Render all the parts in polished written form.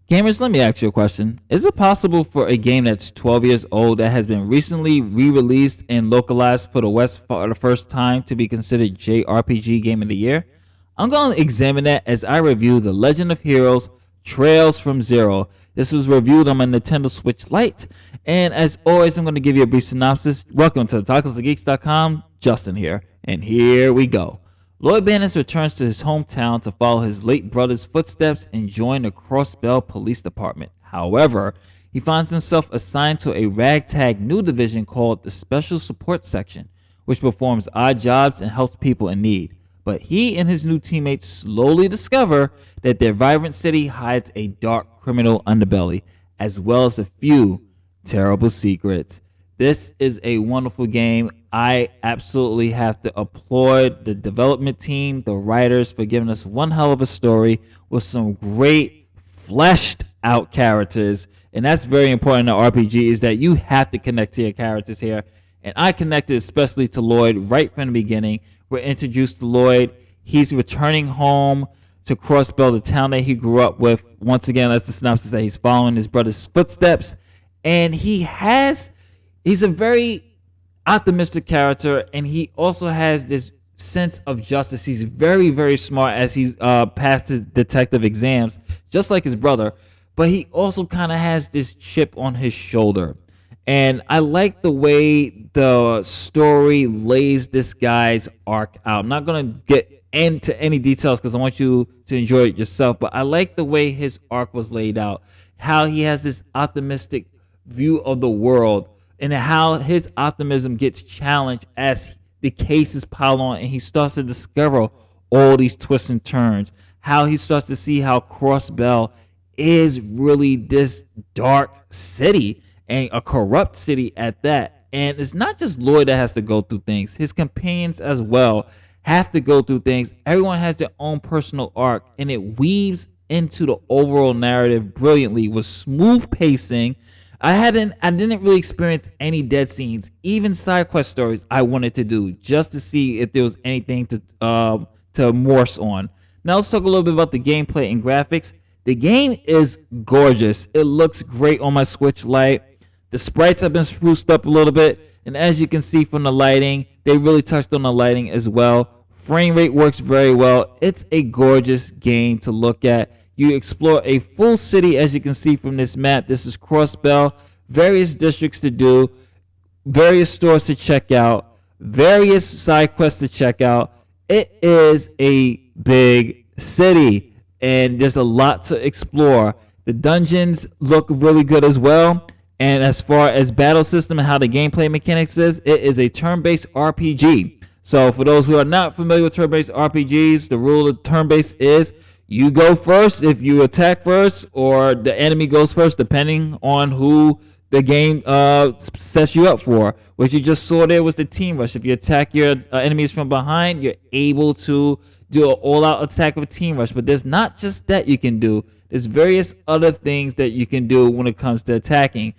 Gamers, let me ask you a question. Is it possible for a game that's 12 years old that has been recently re-released and localized for the West for the first time to be considered JRPG Game of the Year? I'm going to examine that as I review The Legend of Heroes Trails from Zero. This was reviewed on my Nintendo Switch Lite. And as always, I'm going to give you a brief synopsis. Welcome to TalkersOfGeeks.com. Justin here. And here we go. Lloyd Bannings returns to his hometown to follow his late brother's footsteps and join the Crossbell Police Department. However, he finds himself assigned to a ragtag new division called the Special Support Section, which performs odd jobs and helps people in need. But he and his new teammates slowly discover that their vibrant city hides a dark criminal underbelly, as well as a few terrible secrets. This is a wonderful game. I absolutely have to applaud the development team, the writers, for giving us one hell of a story with some great fleshed out characters. And that's very important in an RPG, is that you have to connect to your characters here. And I connected especially to Lloyd right from the beginning. We're introduced to Lloyd. He's returning home to Crossbell, the town that he grew up with. Once again, that's the synopsis, that he's following his brother's footsteps. And he's a very optimistic character, and he also has this sense of justice. He's very, very smart as he's passed his detective exams, just like his brother, but he also kind of has this chip on his shoulder. And I like the way the story lays this guy's arc out. I'm not going to get into any details because I want you to enjoy it yourself, but I like the way his arc was laid out, how he has this optimistic view of the world, and how his optimism gets challenged as the cases pile on and he starts to discover all these twists and turns, how he starts to see how Crossbell is really this dark city, and a corrupt city at that. And it's not just Lloyd that has to go through things. His companions as well have to go through things. Everyone has their own personal arc, and it weaves into the overall narrative brilliantly with smooth pacing. I didn't really experience any dead scenes, even side quest stories I wanted to do just to see if there was anything to morse on. Now let's talk a little bit about the gameplay and graphics. The game is gorgeous. It looks great on my Switch Lite. The sprites have been spruced up a little bit, and as you can see from the lighting, they really touched on the lighting as well. Frame rate works very well. It's a gorgeous game to look at. You explore a full city, as you can see from this map. This is Crossbell. Various districts to do, various stores to check out, various side quests to check out. It is a big city, and there's a lot to explore. The dungeons look really good as well. And as far as battle system and how the gameplay mechanics is, it is a turn-based RPG. So for those who are not familiar with turn-based RPGs, the rule of turn-based is you go first if you attack first, or the enemy goes first, depending on who the game sets you up for. What you just saw there was the team rush. If you attack your enemies from behind, you're able to do an all-out attack with team rush. But there's not just that you can do. There's various other things that you can do when it comes to attacking.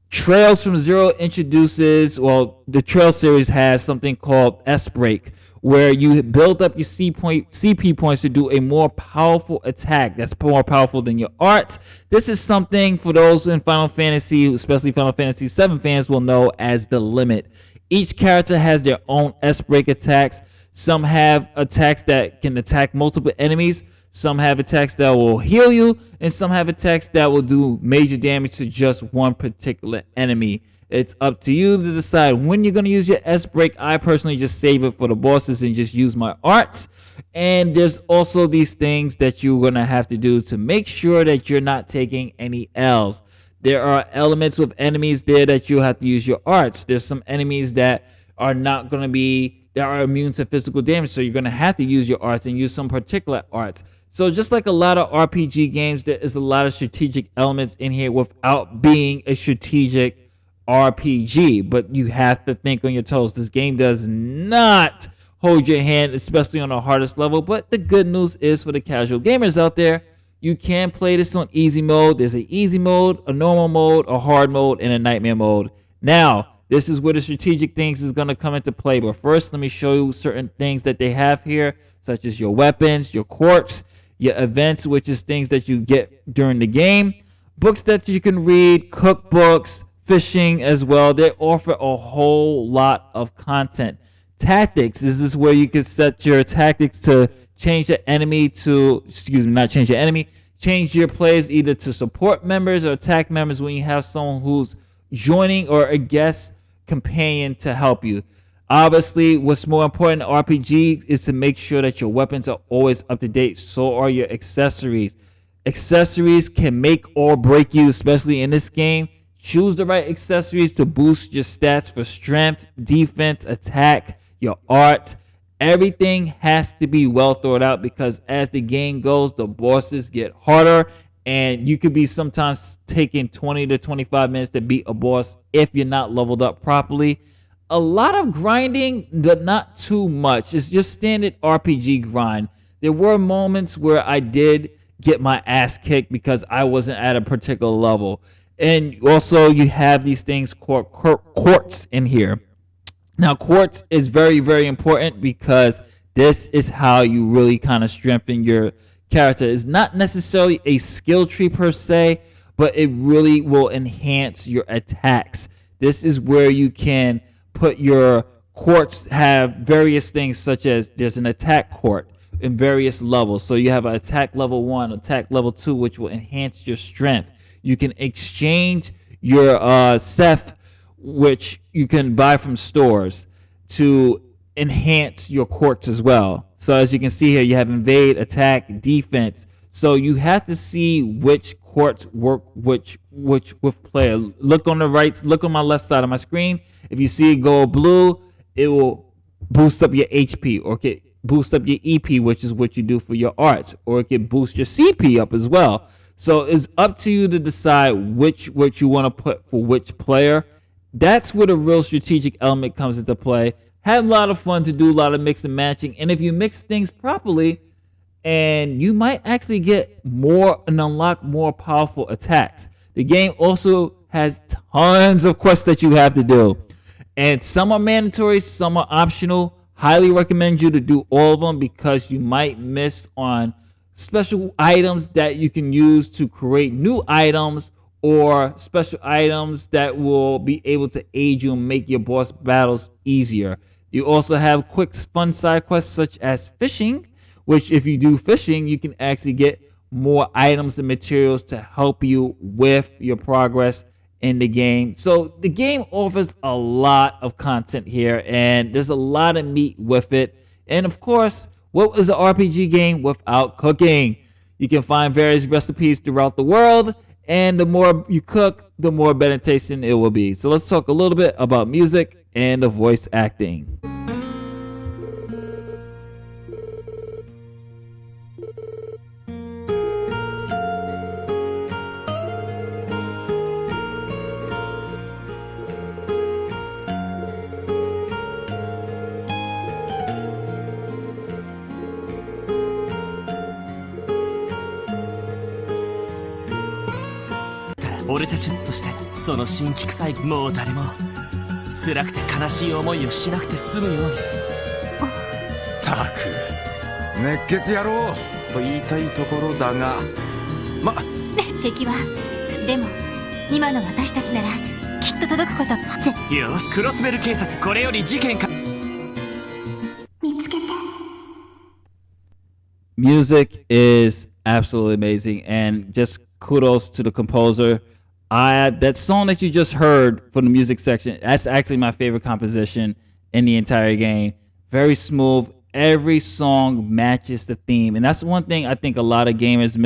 Trails from Zero the Trail series has something called S-Break, where you build up your CP points to do a more powerful attack that's more powerful than your art. This is something for those in Final Fantasy, especially Final Fantasy VII fans, will know as the limit. Each character has their own S-Break attacks. Some have attacks that can attack multiple enemies. Some have attacks that will heal you, and some have attacks that will do major damage to just one particular enemy. It's up to you to decide when you're going to use your S-Break. I personally just save it for the bosses and just use my arts. And there's also these things that you're going to have to do to make sure that you're not taking any L's. There are elements with enemies there that you have to use your arts. There's some enemies that are not going to be, that are immune to physical damage, so you're going to have to use your arts and use some particular arts. So just like a lot of RPG games, there is a lot of strategic elements in here without being a strategic RPG, but you have to think on your toes. This game does not hold your hand, especially on the hardest level, but the good news is for the casual gamers out there, you can play this on easy mode. There's an easy mode, a normal mode, a hard mode, and a nightmare mode. Now, this is where the strategic things is going to come into play, but first let me show you certain things that they have here, such as your weapons, your quirks. your events, which is things that you get during the game, books that you can read, cookbooks, fishing as well. They offer a whole lot of content. Tactics, this is where you can set your tactics to change the enemy to, excuse me, not change your enemy, change your players either to support members or attack members when you have someone who's joining or a guest companion to help you. Obviously, what's more important in RPG is to make sure that your weapons are always up to date. So are your accessories. Accessories can make or break you, especially in this game. Choose the right accessories to boost your stats for strength, defense, attack, your art. Everything has to be well thought out because as the game goes, the bosses get harder and you could be sometimes taking 20 to 25 minutes to beat a boss if you're not leveled up properly. A lot of grinding, but not too much. It's just standard RPG grind. There were moments where I did get my ass kicked because I wasn't at a particular level. And also you have these things called quartz in here. Now, quartz is very, very important because this is how you really kind of strengthen your character. It's not necessarily a skill tree per se, but it really will enhance your attacks. This is where you can put your quartz, have various things such as there's an attack quart in various levels. So you have an attack level 1, attack level 2, which will enhance your strength. You can exchange your Seth, which you can buy from stores, to enhance your quartz as well. So as you can see here, you have invade, attack, defense. So you have to see which quartz work which with player. Look on the right, look on my left side of my screen. If you see it go blue, it will boost up your HP, or it can boost up your EP, which is what you do for your arts, or it can boost your CP up as well. So it's up to you to decide which you want to put for which player. That's where the real strategic element comes into play. Have a lot of fun to do a lot of mix and matching, and if you mix things properly, and you might actually get more and unlock more powerful attacks. The game also has tons of quests that you have to do, and some are mandatory, some are optional. Highly recommend you to do all of them because you might miss on special items that you can use to create new items, or special items that will be able to aid you and make your boss battles easier. You also have quick fun side quests such as fishing, which if you do fishing, you can actually get more items and materials to help you with your progress in the game. So the game offers a lot of content here, and there's a lot of meat with it. And of course, what is an RPG game without cooking? You can find various recipes throughout the world, and the more you cook, the more better tasting it will be. So let's talk a little bit about music and the voice acting. Music is absolutely amazing, and just kudos to the composer. That song that you just heard from the music section, that's actually my favorite composition in the entire game. Very smooth. Every song matches the theme, and that's one thing I think a lot of gamers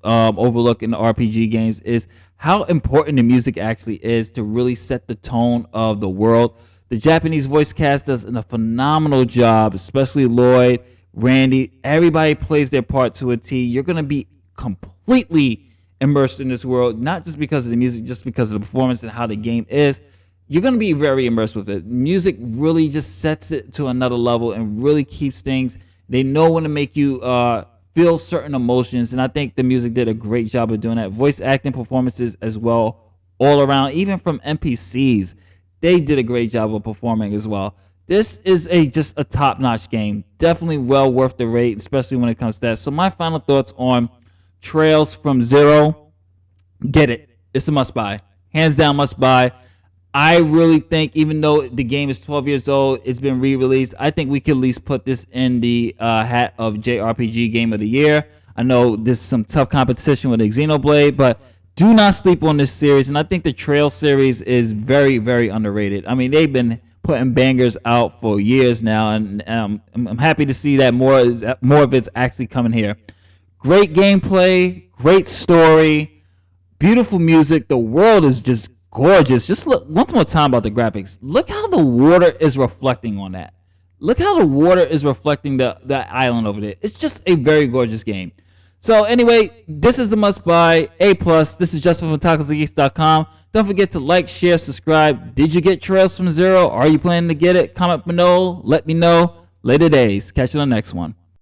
overlook in the RPG games is how important the music actually is to really set the tone of the world. The Japanese voice cast does a phenomenal job, especially Lloyd, Randy. Everybody plays their part to a T. You're going to be completely immersed in this world, not just because of the music, just because of the performance and how the game is. You're going to be very immersed with it. Music really just sets it to another level and really keeps things. They know when to make you feel certain emotions, and I think the music did a great job of doing that. Voice acting performances as well, all around, even from NPCs. They did a great job of performing as well. This is just a top-notch game. Definitely well worth the rate, especially when it comes to that. So my final thoughts on Trails from Zero. Get it. It's a must-buy. Hands down must-buy. I really think, even though the game is 12 years old, it's been re-released, I think we could at least put this in the hat of JRPG Game of the Year. I know there's some tough competition with the Xenoblade, but do not sleep on this series. And I think the Trail series is very, very underrated. I mean, they've been putting bangers out for years now, and I'm happy to see that more of it's actually coming here. Great gameplay, great story, beautiful music. The world is just gorgeous. Just look once more time about the graphics. Look how the water is reflecting on that. Look how the water is reflecting the island over there. It's just a very gorgeous game. So anyway, this is the must buy. A+. This is Justin from TacosandGeeks.com. Don't forget to like, share, subscribe. Did you get Trails from Zero? Are you planning to get it? Comment below. Let me know. Later days. Catch you on the next one.